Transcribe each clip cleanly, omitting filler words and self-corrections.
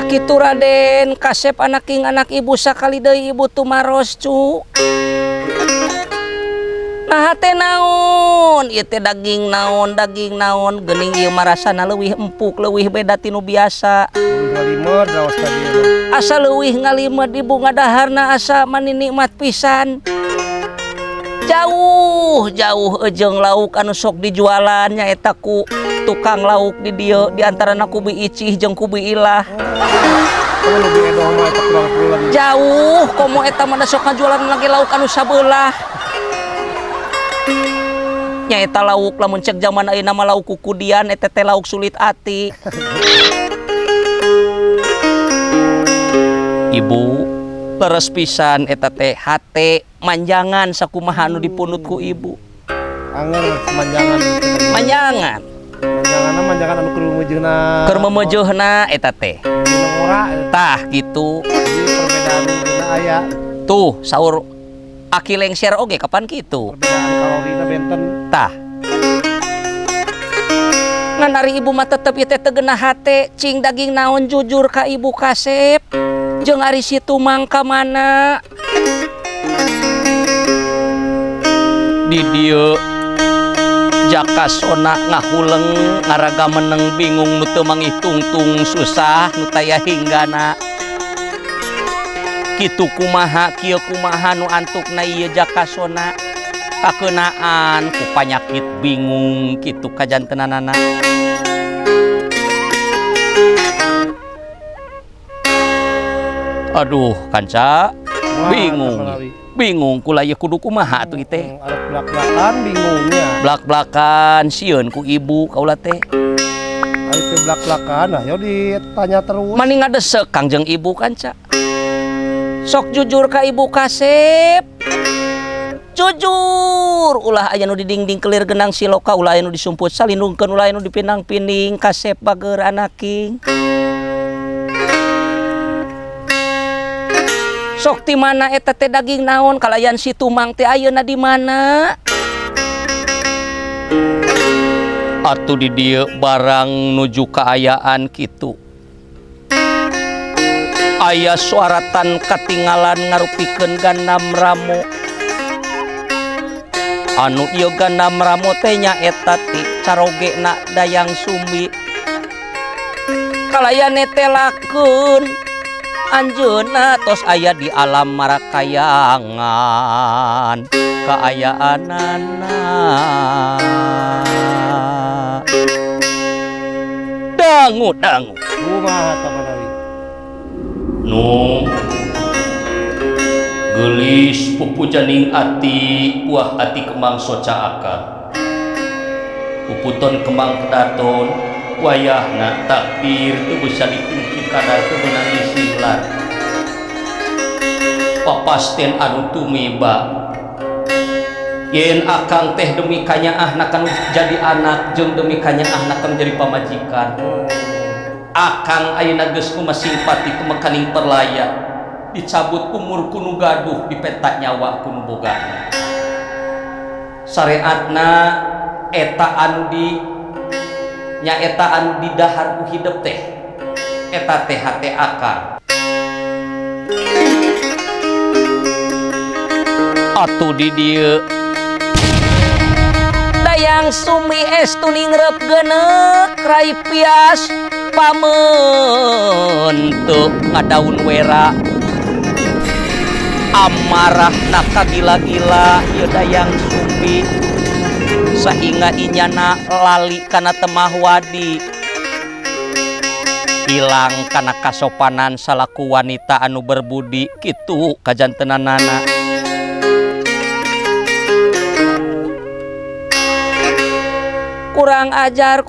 Sakitu Raden kasep anaking anak ibu sakali deui ibu tumaros cu. Nah teh naon ieu teh daging naon geuning ieu marasana leuwih empuk leuwih beda tinu biasa. Ngalimet raos tadi. Asa leuwih ngalimet di bunga daharna asa maninikmat pisan. Jauh jeung lauk anu sok dijualan nyaeta ku tukang lauk di dieu di antarana ku Bi Icih jeung ku Bi Ilah. Jauh komo eta mah sok ngajualan lagi lauk anu sabelah. Nyaeta lauk lamun cek zaman ayeuna mah lauk kukudian eta teh lauk sulit ati. Ibu leres pisan eta teh hate manjangan sakumaha anu dipunut ku ibu. Angger manjangan. Manjangan Manjangan anu keur memeujeuna eta teh. Tah gitu. Jadi perbedaan dina aya. Tuh saur aki lengser oge kapan kitu? Perbedaan kalorina benten. Tah. Ngan ari ibu mah tetep ieu teh teu geunah hate, cing daging naon jujur ka ibu kasep. Jeung ari situ mangka mana? Di dieu Jakasona ngahuleng ngaraga meneng bingung nu teu manghitung-tung susah nu taya hinggana. Kitu kumaha kieu kumaha nu antukna ieu Jakasona kakeunaan ku panyakit bingung kitu kajantenanana. Aduh kanca bingung kula ieu kudu kumaha atuh teh. Arep blak-blakan bingungnya. Blak-blakan sieun ku ibu kaula teh. Ari teh blak-blakan ayo ditanya terus. Mani ngadesek Kangjeng ibu kanca. Sok jujur ka ibu kasep. Jujur ulah aya nu didingding kelir genang siloka ulah aya nu disumput salindungkeun ulah aya nu dipinang-pining kasep bager anaking. Sok ti mana eta teh daging naon kalayan si tumang teh ayeuna di mana? Atuh di dieu barang nuju kaayaan kitu. Aya suaratan katinggalan ngarupikeun Gandam Ramo. Anu ieu Gandam Ramo teh nyaeta ti carogena Dayang Sumbi. Kalayan netelakeun anjeunna tos aya di alam marakayangan kaayaanana. Dangu Kumaha ta Banawi? Nu geulis pupujaning ati buah ati kembang soca akal puputon kembang kedaton wayahna takdir teu bisa ditungki kadar teu beunang isihlan papasten anu tumiba yen akang teh demi kanyaahna kanu jadi anak jeung demi kanyaahna kanu jadi pamajikan akang ayeuna geus kumaha simpati tumekaning perlaya dicabut umur kuno gaduh dipetak nyawa kuno bogana syariatna eta anu di nyaeta anu didahar ku hidup teh eta teh hate akal atuh di dieu Dayang Sumbi estu ningrep geuneuk rai pias pamen teu ngadaun wera amarah nak gila-gila ieu Dayang Sumbi sehingga inyana lali kana temah wadi hilang kana kasopanan salaku wanita anu berbudi kitu kajantenanana. Kurang ajar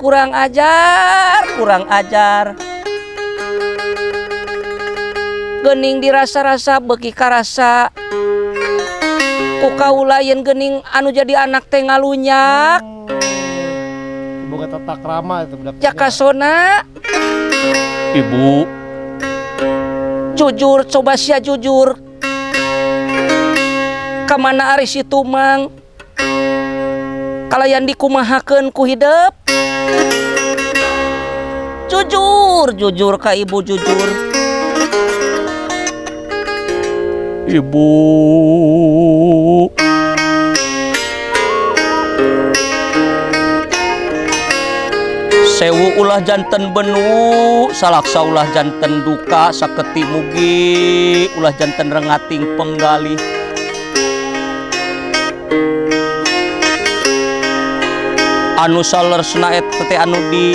geuning dirasa-rasa beuki karasa ku kaula yen geuning anu jadi anak teh ngalunyak boga tata krama eta budak Jakasona. Ibu jujur coba sia jujur kamana ari si tumang kalayan dikumahakeun ku hidup Jujur ka ibu, jujur. Ibu, sewu ulah janten benu, salaksa ulah janten duka, saketi mugi ulah janten rengating penggalih. Anu salersna eta teh anu di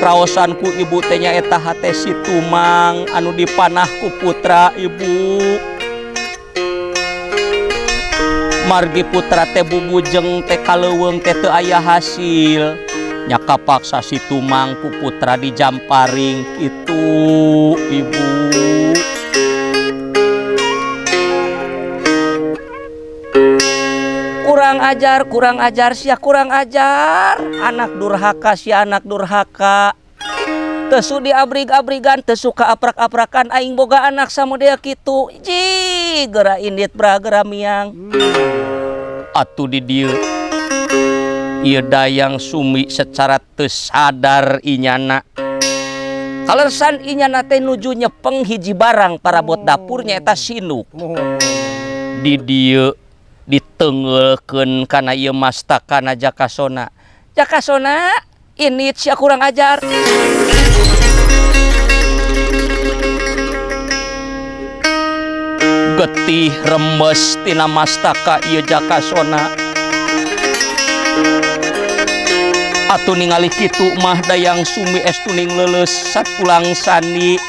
raosanku ibu teh nyaeta hate si Tumang anu dipanah ku putra ibu. Margi putra teh bubujeng teh kaleuweung teh teu aya hasil. Nya kapaksa si Tumang ku putra dijamparing kitu ibu. Kurang ajar sia kurang ajar. Anak durhaka sia anak durhaka. Teu sudi abrig-abrigan, teu suka aprak-aprakan aing boga anak samodea kitu. Ji, geura indit bra geura miang. Atuh di dieu ieu dayang sumi secara teu sadar inyana. Kalersan inyana teh nuju nyepeng hiji barang parabot dapurnya eta sinuk. Di dieu ditengelkeun kana ieu mastakana Jakasona. Jakasona, ini sia kurang ajar. Getih remes tina mastaka ieu Jakasona. Atuh ningali kitu mah dayang sumi estuning leuleus sapulang sani.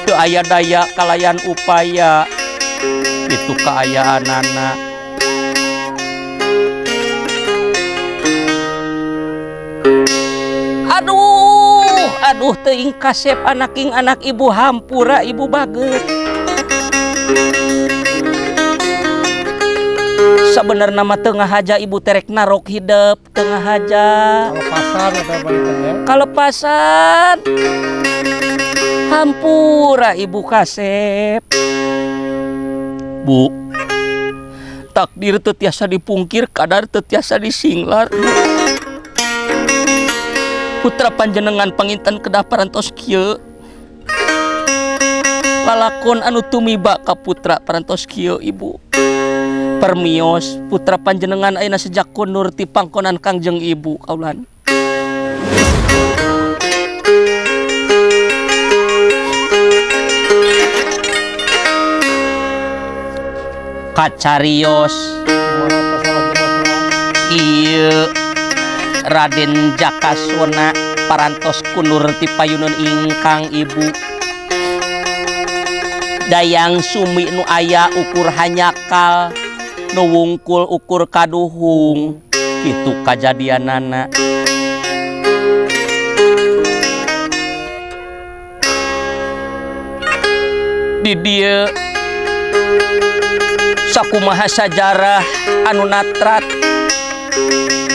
Teu aya daya kalayan upaya. Itu kaayaanana. Aduh teuing kasep anaking anak ibu hampura ibu bageut. Sabenerna mah teu ngahaja ibu terek narok hidup, teu ngahaja. Kalepasan eta baliknya. Kalepasan. Hampura ibu kasep. Bu, takdir teu tiasa dipungkir, kadar teu tiasa disinglar. Putra panjenengan panginten kedah parantos kieu. Lalakon anu tumiba ka putra parantos kieu ibu. Permios putra panjenengan ayeuna sejak konur ti pangkonan Kangjeng ibu kaulan. Kacarios ieu Raden Jakasona parantos kunur ti payuneun ingkang ibu. Dayang sumi nu aya ukur hanyakal, nu wungkul ukur kaduhung, kitu kajadianana. Di dieu sakumaha sajarah anu natrat.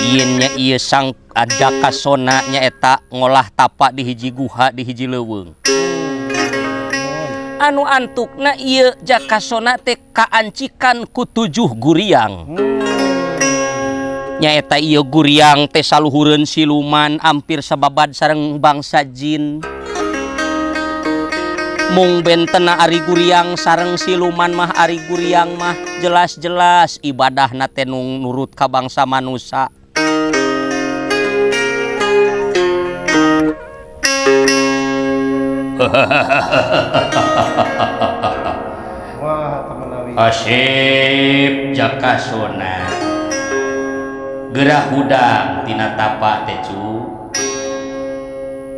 Ieun nya ieu sang Jakasona nyaeta ngolah tapak di hiji guha di hiji leuweung. Anu antukna ieu Jakasona teh kaancikan ku 7 guriang. Nyaeta ieu guriang teh saluhureun siluman ampir sababad sareng bangsa jin. Mung bentena ari guriang sareng siluman mah ari guriang mah jelas-jelas ibadahna teh nurut ka bangsa manusia. Asep Jakasona gerah hudang tina tapak teh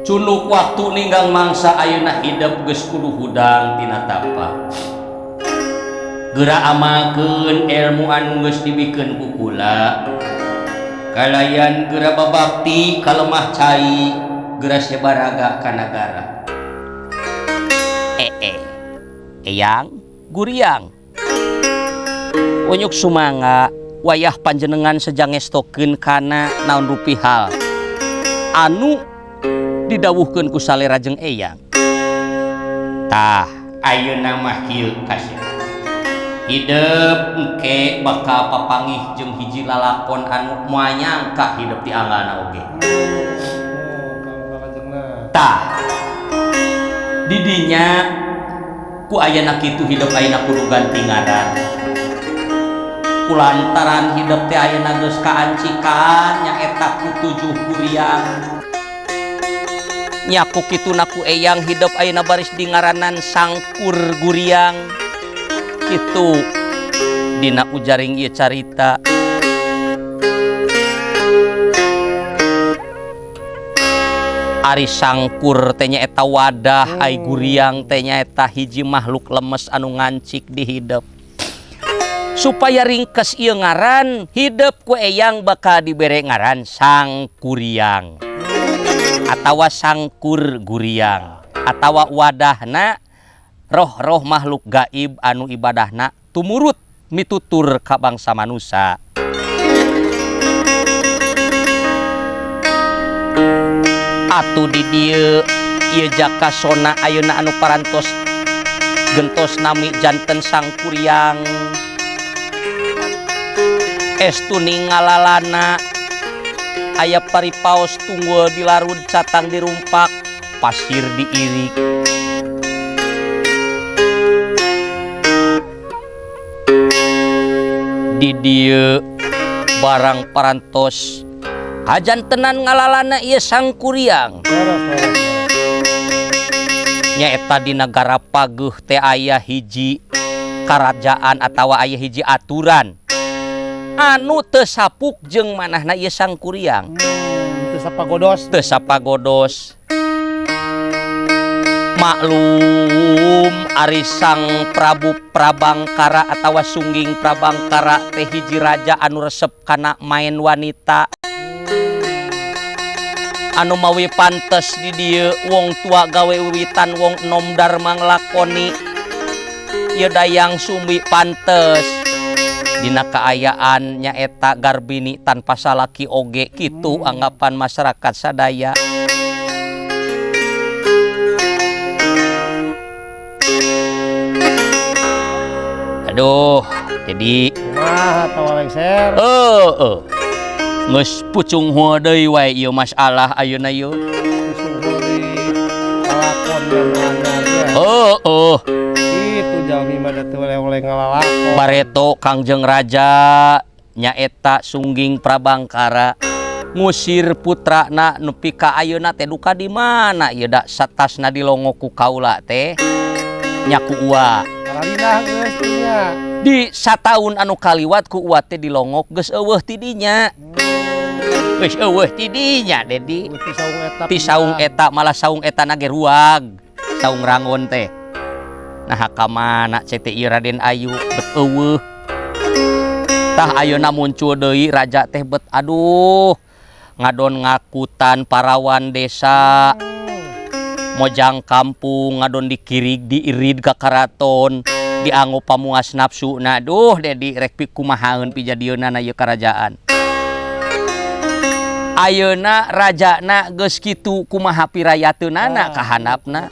cunuk waktu ninggang mangsa ayeuna hidup geus kudu hudang tina tapak. Geura amalkeun ilmu anu geus dibikeun ku kula. Kalayan geura babakti ka lemah cai, geura sabaraga ka nagara. Eyang, guriang. Onyuk sumangga wayah panjenengan sejangestokeun kana naon rupihal anu didawuhkeun ku salerajeng eyang. Tah, ayeuna mah kieu kasih. Hidup engke bakal papangih jeung hiji lalakon anu moal nyangka hidup di anggana oge. tah didinya ku ayeuna kitu hidup ayeuna kudu ganti ngaran kulantaran hidup teh ayeuna geus kaancikan nyaeta ku 7 guriang nyaku kituna ku eyang hidup ayeuna baris di ngaranan Sangkur Guriang kitu dina ujaring ieu carita. Ari Sangkur teh nyaeta wadah, ai Guriang teh nyaeta hiji makhluk lemes anu ngancik di hidup. Supaya ringkes ieu ngaran, hidup ku eyang bakal dibere ngaran Sangkuriang atawa Sangkur Guriang atawa wadahna roh-roh makhluk gaib anu ibadahna tumurut mitutur ka bangsa manusia. Atuh di dieu ieu jakasona ayeuna anu parantos gentos nami janten Sangkuriang estu ningalalana aya paripaos tunggul dilarud catang dirumpak pasir diirik di dieu barang parantos ajan tenan ngalalana ieu Sangkuriang nyaeta di negara Paguh teh aya hiji karajaan atawa aya hiji aturan anu teu sapuk jeung manahna ieu Sangkuriang Teu sapagodos. teu sapagodos maklum ari Sang Prabu Prabangkara atawa Sungging Prabangkara teh hiji raja anu resep kana main wanita anu mawi pantes di dieu wong tua gawe wiwitan wong enom darma nglakoni ieu dayang sumbi pantes dina kaayaan nyaeta garbini tanpa salaki oge kitu anggapan masyarakat sadaya. Aduh jadi Kumaha lengser. Geus pucung heuh deui wae ieu masalah ayeuna ieu. Lakon yang itu jalmi mah teu oleh ngalalakon. Bareto Kangjeng Raja nyaeta Sungging Prabangkara ngusir putrana nepi ka ayeuna teh duka di mana ieu da satasna dilongo ku kaula teh nyaku ua. Kalalina geus nya. Di sataun anu kaliwat ku ua teh dilongok geus eueuh ti dinya. Geus eueuh ti dinya Dedi. Ti saung eta malah saung eta nage ruag. Saung rangon teh. Nah ka mana cek teh ieu Raden Ayu bet eueuh. Tah ayeuna muncul deui raja teh bet aduh. Ngadon ngakutan parawan desa. Mojang kampung ngadon dikirig diirid ka karaton. Dianggo pamuas nafsu na duh Dedi rek kumahaeun pijadieunana ieu karajaan. Ayeuna rajana geus kitu kumaha pirayateunana ka handapna.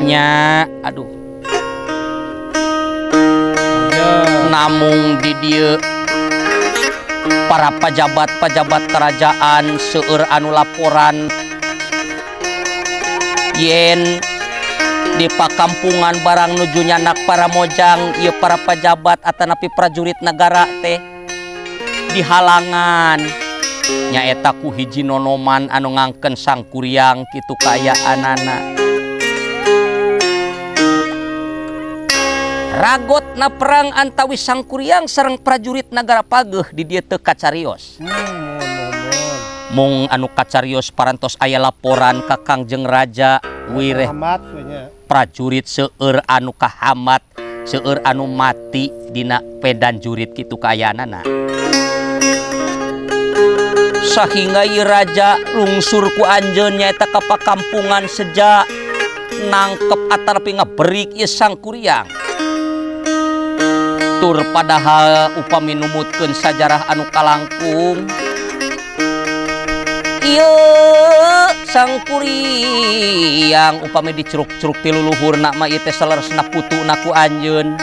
Nya aduh. Namung di dieu para pejabat-pejabat kerajaan seueur anu laporan yen di pakampungan barang nuju nyanak para mojang ieu para pejabat atanapi prajurit negara teh dihalangan nyaeta ku hiji nonoman anu ngangken Sangkuriang kitu kaayaanana. Ragotna perang antawi Sangkuriang sareng prajurit negara Paguh di dieu teu kacarios. Mung anu kacarios parantos aya laporan ka Kangjeng Raja wireh prajurit seueur anu kahamat seueur anu mati dina pedan jurit kitu kaayaanana. Sahingga ieu raja lungsur ku anjeun nyaeta ka pakampungan seja nangkep atanapi ngaberik ieu Sangkuriang. Tur padahal upami numutkeun sajarah anu kalangkung ieu Sangkuriang upami dicuruk-curuk ti luluhurna mah ieu teh saleresna putuna ku anjeun.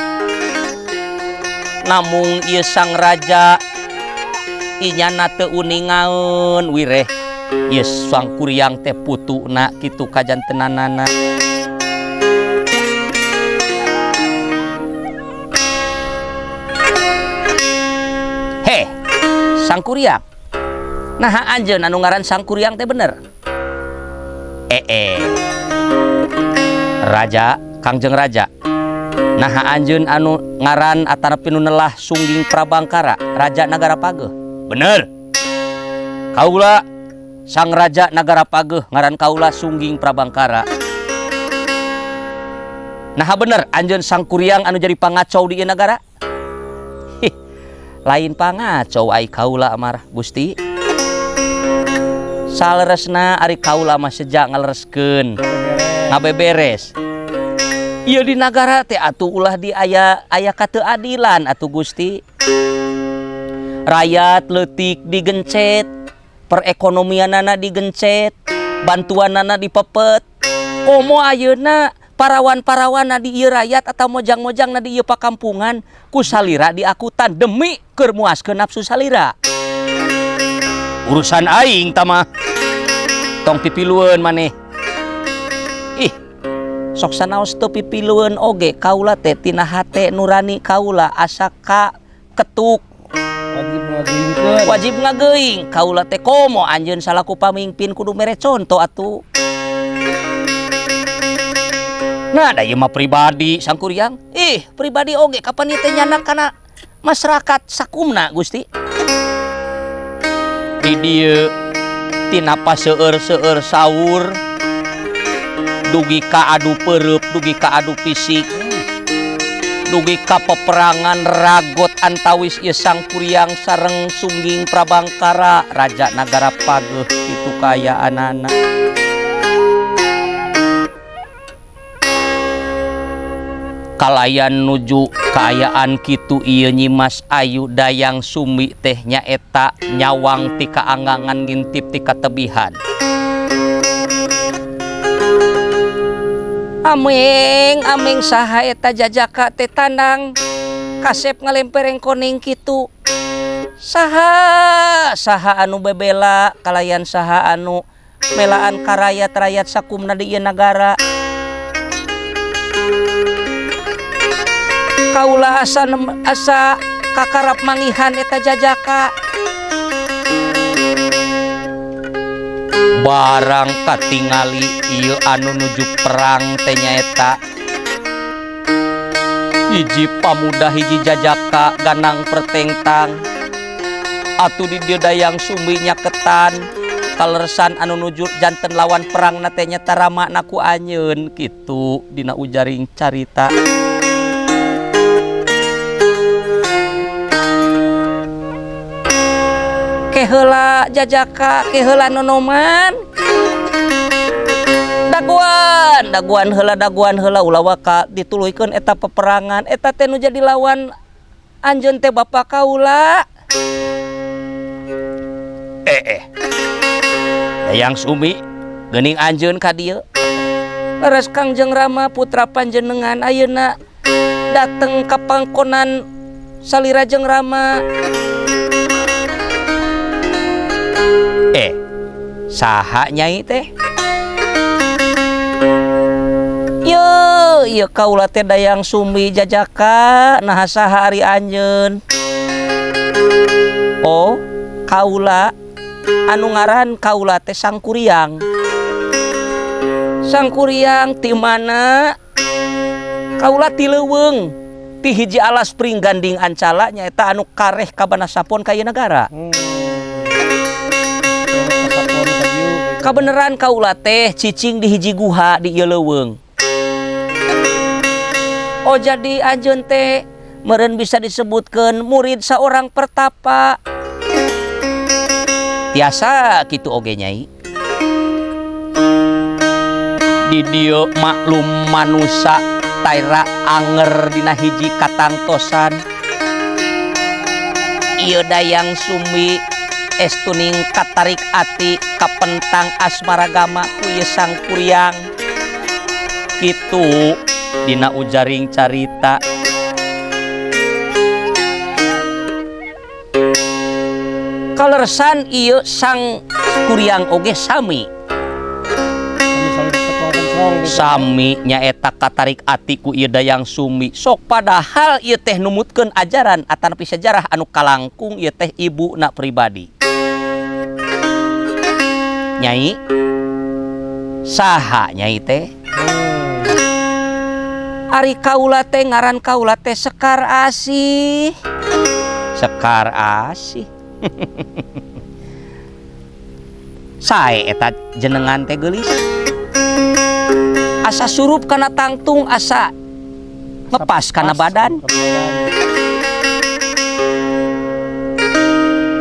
Namung ieu sang raja inyana teu uningaeun wireh Yes, sang kuryang teh putuna kitu kajantenanana. He, sang kuryang. Nah anjeun anu ngaran sang kuryang teh bener. Raja, Kangjeng Raja. Nah anjeun anu ngaran atanapi nu neulah Sungging Prabangkara, Raja Nagara Pageuh. Bener. Kaula sang Raja Nagara Pageuh ngaran kaula Sungging Prabangkara. Nah bener anjeun sang kuryang anu jadi pangacau di ieu nagara. Lain pangacau ai kaula amarah Gusti. Saleresna ari kaula mah sejak ngalereskeun ngabeberes. Ieu di nagara teh atuh ulah di aya kateuadilan atuh Gusti. Rakyat leutik digencet, perekonomianana digencet, bantuanana dipepet. Komo ayeuna parawan-parawanna di ieu rakyat atau mojang-mojangna di ieu pakampungan ku salira diakutan demi keur muaskeun nafsu salira. Urusan aing tamah tong pipilueun maneh. Ih, sok sanaos teu pipilueun oge kaula teh tina hate nurani kaula asa ka ketuk. Wajib ngageuing kaula teh komo anjeun salaku pamimpin kudu mere conto atuh. Nah, da ieu mah pribadi sang kuryang. Ih, pribadi oge kapan ieu teh nyanak kana masyarakat sakumna Gusti. Di dieu tina paseueur-seueur saur dugi ka adu peureup, dugi ka adu fisik, dugi ka peperangan ragot antawis ieu sang kuryang sareng Sungging Prabangkara Raja Nagara Pageuh kitu kaayaanana. Kalayan nuju kaayaan kitu ieu Nyimas Ayu Dayang Sumbi teh nyaeta nyawang ti kaanggangan ngintip ti katebihan. Ameng saha eta jajaka teh tandang kasep ngalempereng koning kitu. Saha anu bebela kalayan saha anu melaan ka rakyat sakumna di ieu nagara. Kaula asa kakarap mangihan eta jajaka. Barang katingali ieu anu nuju perang teh nyaeta hiji pamuda hiji jajaka ganang pertengtang atuh di dieu Dayang Sumbi nyaketan kaleresan anu nuju janten lawan perang na teh nyata ramakna ku anjeun kitu dina ujaring carita. Keheula jajaka, keheula nonoman. Daguan heula ulah waka dituluikeun eta peperangan. Eta teh nu jadi lawan anjeun teh bapa kaula. Dayang Sumbi geuning anjeun ka dieu. Leres Kangjeng Rama putra panjenengan ayeuna dateng ka pangkonan salira Jeng Rama. Saha nyai teh? Ye kaula teh Dayang Sumbi jajaka nah saha ari anjeun. Oh, kaula anu ngaran kaula teh sang kuryang. Sang kuryang ti mana? Kaula ti leuweung ti hiji alas pring ganding Ancala nyaeta anu kareh ka Banasapon ka ieu nagara. Kabeneran kaula teh cicing di hiji guha di ieu leuweung. Oh jadi anjeun teh meureun bisa disebutkeun murid saorang pertapa. Tiasa kitu oge nyai. Di dieu maklum manusa taira anger dina hiji katangtosan. Ieu Dayang Sumbi estuning katarik ati kapentang asmaragama ku ieu sang kuryang kitu dina ujaring carita. Kaleresan ieu sang Kuriang oge sami. Sami-sami ketong-ketong gitu. Sami nyaeta katarik ati ku ieu Dayang Sumi. Sok padahal ieu teh numutkeun ajaran atanapi sejarah anu kalangkung ieu teh ibuna pribadi. Nyai saha nyai teh? Ari kaula teh ngaran kaula teh Sekar Asih. Sekar Asih. Sae eta jenengan teh geulis. Asa surup kana tangtung, asa ngepas kana badan.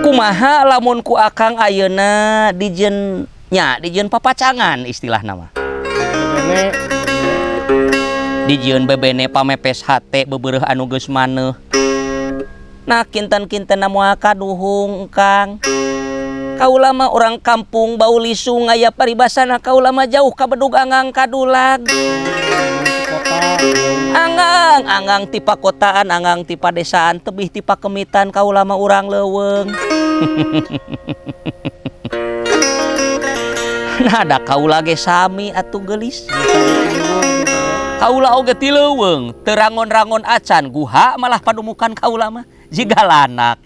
Kumaha lamun ku akang ayeuna dijeun papacangan istilah nama. Dijieun bebene pamepes hate bebeureuh anu geus maneuh. Nah kinten-kinten moal kaduhung Kang. Kaula mah orang kampung bau lisung aya paribasana kaula mah jauh ka Bedug Anggang Kadulag. Anggang ti pakotaan, anggang ti padesaan, tebih ti pakemitan kaula mah urang leuweung. Nah da kaula ge sami atuh geulis. Kaula oge ti leuweung, teu rangon-rangon acan, guha malah padumukan kaula mah jiga lanak.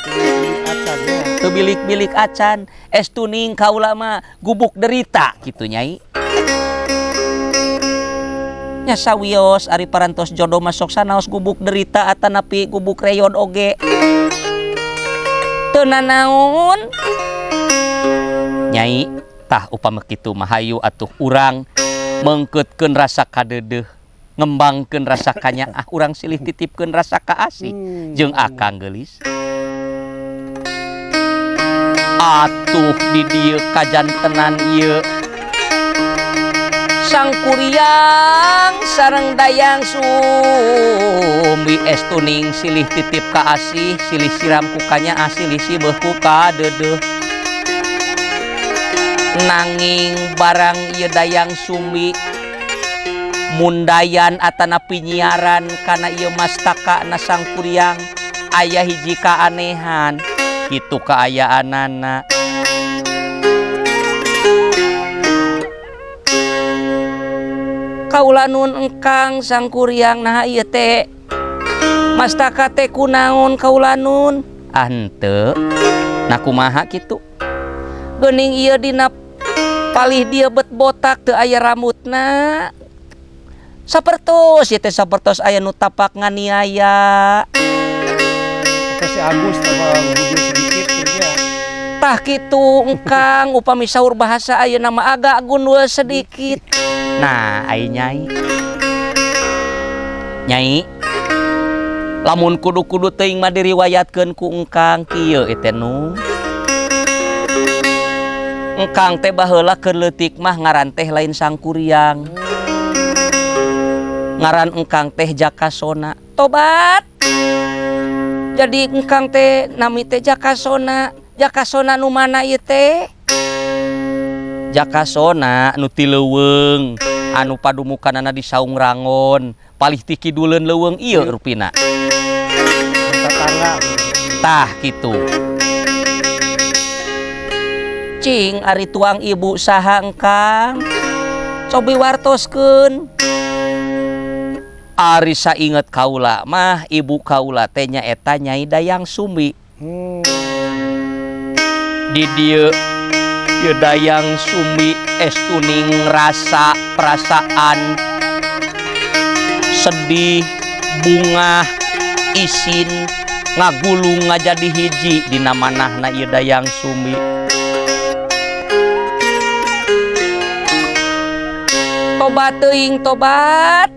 Teu bilik-bilik acan, estuning kaula mah gubuk derita kitu nyai. Nya sawios ari parantos jodoh masuk sanaos gubuk derita atanapi gubuk reyon oge. Teu nanaon. Nyai, tah upama kitu mah hayu atuh urang mengkeutkeun rasa kadeudeuh. Ngembangkeun rasa kanyaah, urang silih titipkeun rasa kaasih jeung akang geulis. Atuh di dieu kajantenan ieu Sang Kuriang sareng Dayang Sumi estuning silih titip kaasih, silih siram ku kanyaah, silih sibeuh ku kadeudeuh. Nanging barang ieu Dayang Sumi mundayan atanapi nyiaran kana ieu mastaka na Sang Kuriang aya hiji kaanehan kitu kaayaanana. Kaula nun engkang Sang Kuriang nah ieu teh mastaka teh kunaon kaula nun? Henteu. Nah kumaha kitu? Geuning ieu dina palih dia bet botak teu aya rambutna. Sapertos ieu teh sapertos aya nu tapak nganiaya. Terus si Agus tambah bujur sedikit ya. Tah kitu engkang upami saur bahasa ayeuna mah agak gundul sedikit. Nah, ai nyai. Nyai. Lamun kudu-kudu teuing mah diriwayatkeun ku engkang kieu teh nu. Engkang teh baheula keur leutik mah ngaran teh lain Sang Kuriang. Ngaran engkang teh Jakasona. Tobat. Jadi engkang teh nami teh Jakasona. Jakasona nu mana ieu teh? Jakasona nu ti leuweung, anu padumukanana di Saung Rangon, palih ti kiduleun leuweung ieu rupina. Tetangga. Tah kitu. Cing ari tuang ibu saha engkang? Cobi wartoskeun. Ari sainget kaula mah ibu kaula teh nyaeta Nyai Dayang Sumi. Di dieu ieu Dayang Sumi estuning rasa perasaan sedih, bungah, isin ngagulung ngajadi hiji dina manahna ieu Dayang Sumi. Tobat teuing tobat.